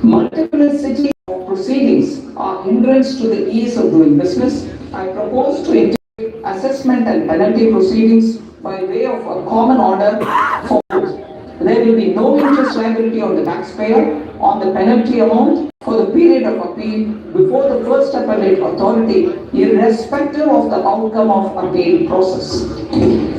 Multiplicity of proceedings are hindrance to the ease of doing business. I propose to integrate assessment and penalty proceedings by way of a common order for both. There will be no interest liability on the taxpayer on the penalty amount for the period of appeal before the first appellate authority, irrespective of the outcome of appeal process.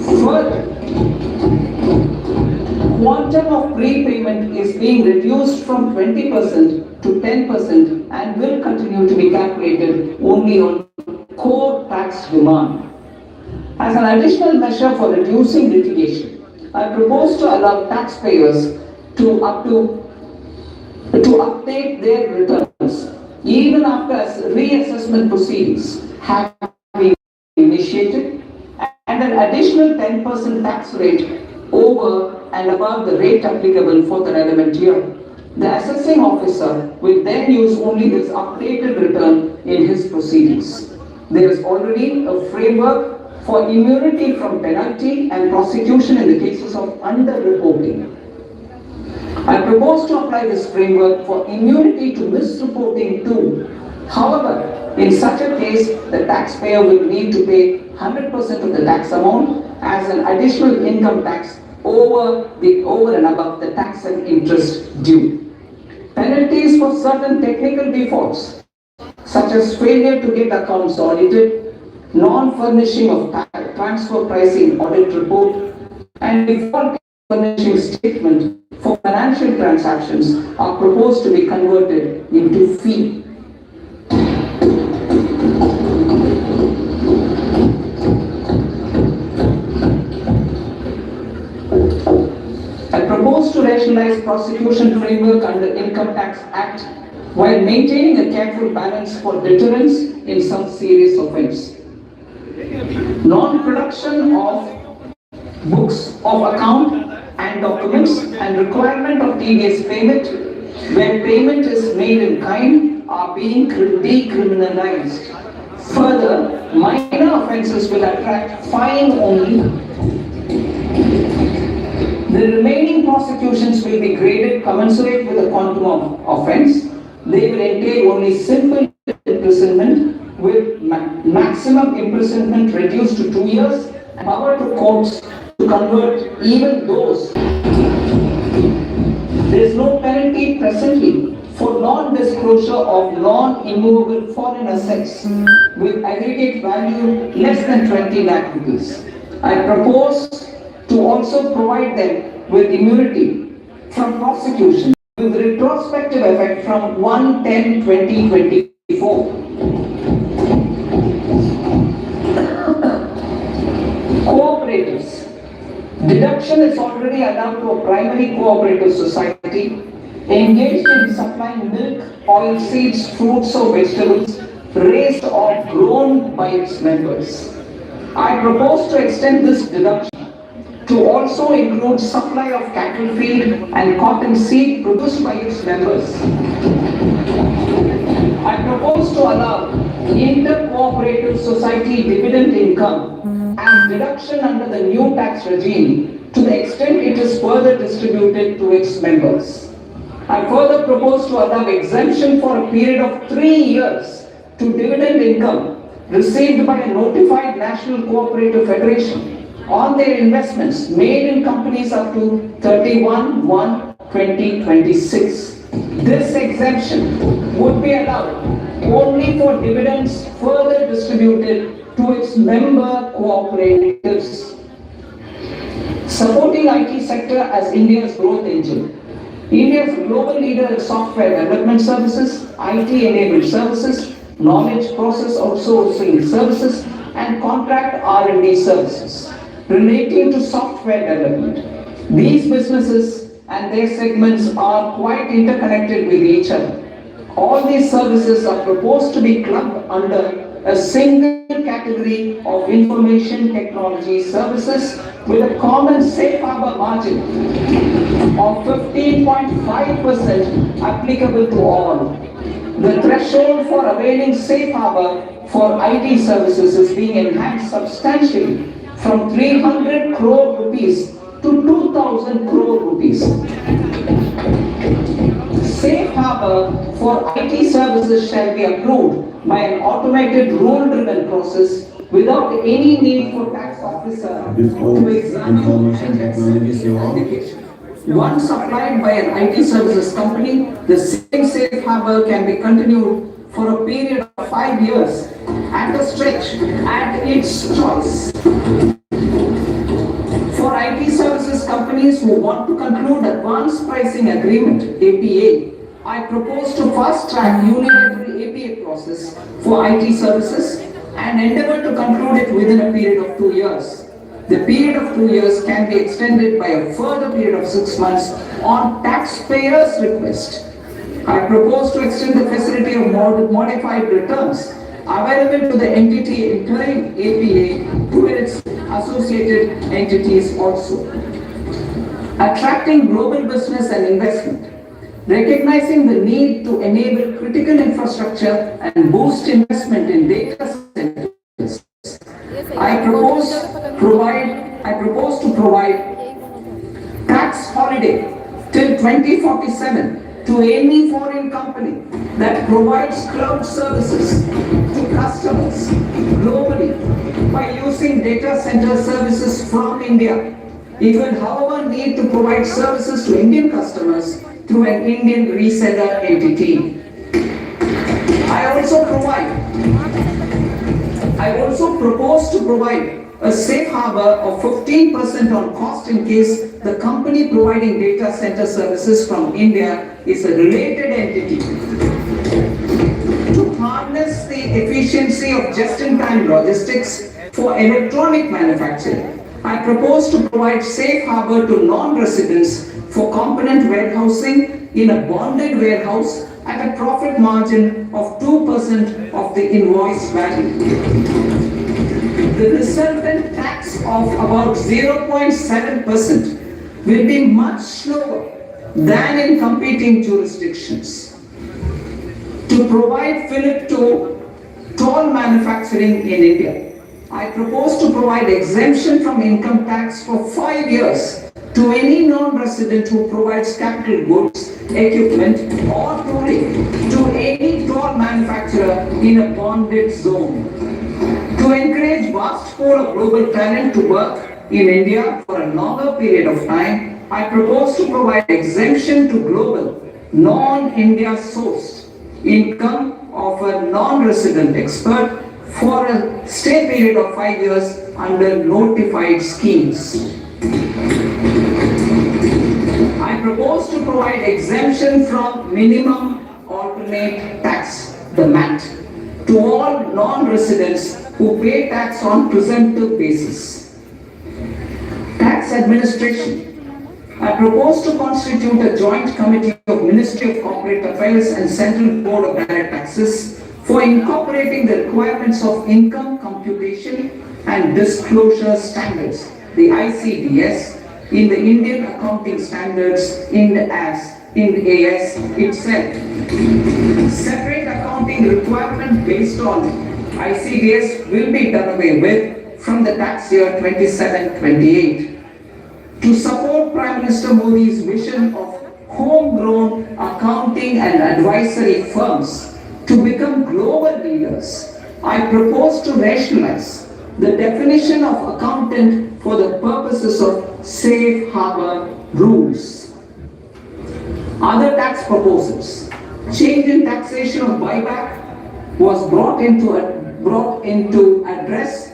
Further, quantum of prepayment is being reduced from 20% to 10% and will continue to be calculated only on core tax demand. As an additional measure for reducing litigation, I propose to allow taxpayers to update their returns even after reassessment proceedings have been initiated, and an additional 10% tax rate over and above the rate applicable for the relevant year. The assessing officer will then use only this updated return in his proceedings. There is already a framework for immunity from penalty and prosecution in the cases of underreporting. I propose to apply this framework for immunity to misreporting too. However, in such a case, the taxpayer will need to pay 100% of the tax amount as an additional income tax over and above the tax and interest due. Penalties for certain technical defaults, such as failure to get accounts audited, non-furnishing of transfer pricing audit report, and default furnishing statement for financial transactions are proposed to be converted into fee. I propose to rationalize prosecution framework under Income Tax Act while maintaining a careful balance for deterrence in some serious offence. Non-production of books of account and documents and requirement of TDS payment when payment is made in kind are being decriminalized. Further, minor offences will attract fine only. The remaining prosecutions will be graded commensurate with the quantum of offence. They will entail only simple imprisonment with maximum imprisonment reduced to 2 years, and power to courts to convert even those. There is no penalty presently for non-disclosure of non-immovable foreign assets with aggregate value less than 20 lakh rupees. I propose to also provide them with immunity from prosecution with retrospective effect from 1/10/2024. Cooperatives. Deduction is already allowed to a primary cooperative society engaged in supplying milk, oil seeds, fruits or vegetables raised or grown by its members. I propose to extend this deduction to also include supply of cattle feed and cotton seed produced by its members. I propose to allow inter-cooperative society dividend income as deduction under the new tax regime to the extent it is further distributed to its members. I further propose to allow exemption for a period of 3 years to dividend income received by a notified National Cooperative Federation on their investments made in companies up to 31/1/2026. This exemption would be allowed only for dividends further distributed to its member cooperatives. Supporting IT sector as India's growth engine. India is a global leader in software development services, IT-enabled services, knowledge process outsourcing services, and contract R&D services relating to software development. These businesses and their segments are quite interconnected with each other. All these services are proposed to be clubbed under a single category of information technology services with a common safe harbor margin of 15.5% applicable to all. The threshold for availing safe harbor for IT services is being enhanced substantially from 300 crore rupees to 2,000 crore rupees. Safe harbor harbor for IT services shall be approved by an automated rule-driven process without any need for tax officer to examine Information Technology Seva. application. Once applied by an IT services company, the same safe harbor can be continued for a period of 5 years at a stretch at its choice. For IT services companies who want to conclude advanced pricing agreement (APA), I propose to fast track unilateral APA process for IT services and endeavor to conclude it within a period of 2 years. The period of 2 years can be extended by a further period of 6 months on taxpayers' request. I propose to extend the facility of modified returns available to the entity entering APA to its associated entities also. Attracting global business and investment. Recognizing the need to enable critical infrastructure and boost investment in data centers, I propose to provide tax holiday till 2047 to any foreign company that provides cloud services to customers globally by using data center services from India. It will, however, need to provide services to Indian customers through an Indian reseller entity. I also propose to provide a safe harbor of 15% on cost in case the company providing data center services from India is a related entity. To harness the efficiency of just-in-time logistics for electronic manufacturing, I propose to provide safe harbor to non-residents for component warehousing in a bonded warehouse at a profit margin of 2% of the invoice value. The resultant tax of about 0.7% will be much lower than in competing jurisdictions. To provide fillip to toll manufacturing in India, I propose to provide exemption from income tax for 5 years to any non-resident who provides capital goods, equipment or tooling to any toll manufacturer in a bonded zone. To encourage vast pool of global talent to work in India for a longer period of time, I propose to provide exemption to global, non-India sourced income of a non-resident expert for a stay period of 5 years under notified schemes. I propose to provide exemption from minimum alternate tax, the MAT, to all non-residents who pay tax on presumptive basis. Tax administration. I propose to constitute a joint committee of Ministry of Corporate Affairs and Central Board of Direct Taxes for incorporating the requirements of income computation and disclosure standards, the ICDS, in the Indian Accounting Standards in AS itself. Separate accounting requirement based on ICDS will be done away with from the tax year 27-28. To support Prime Minister Modi's vision of homegrown accounting and advisory firms to become global leaders, I propose to rationalize the definition of accountant for the purposes of safe harbor rules. Other tax proposals. Change in taxation of buyback was brought in to address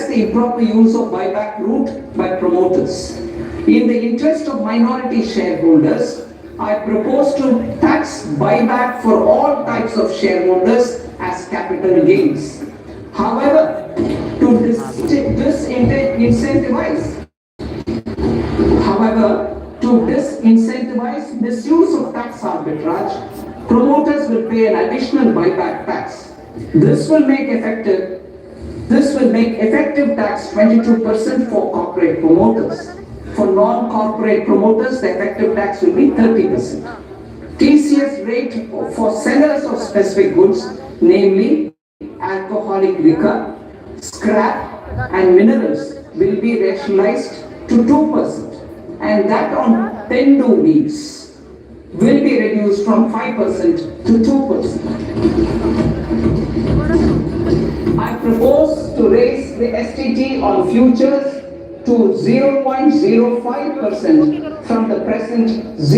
the improper use of buyback route by promoters. In the interest of minority shareholders, I propose to tax buyback for all types of shareholders as capital gains. However, to disincentivize misuse of tax arbitrage, promoters will pay an additional buyback tax. This will make effective tax 22% for corporate promoters. For non-corporate promoters, the effective tax will be 30%. TCS rate for sellers of specific goods, namely alcoholic liquor, scrap and minerals, will be rationalized to 2%, and that on tender leaves. will be reduced from 5% to 2%. I propose to raise the STT on futures to 0.05% from the present 0.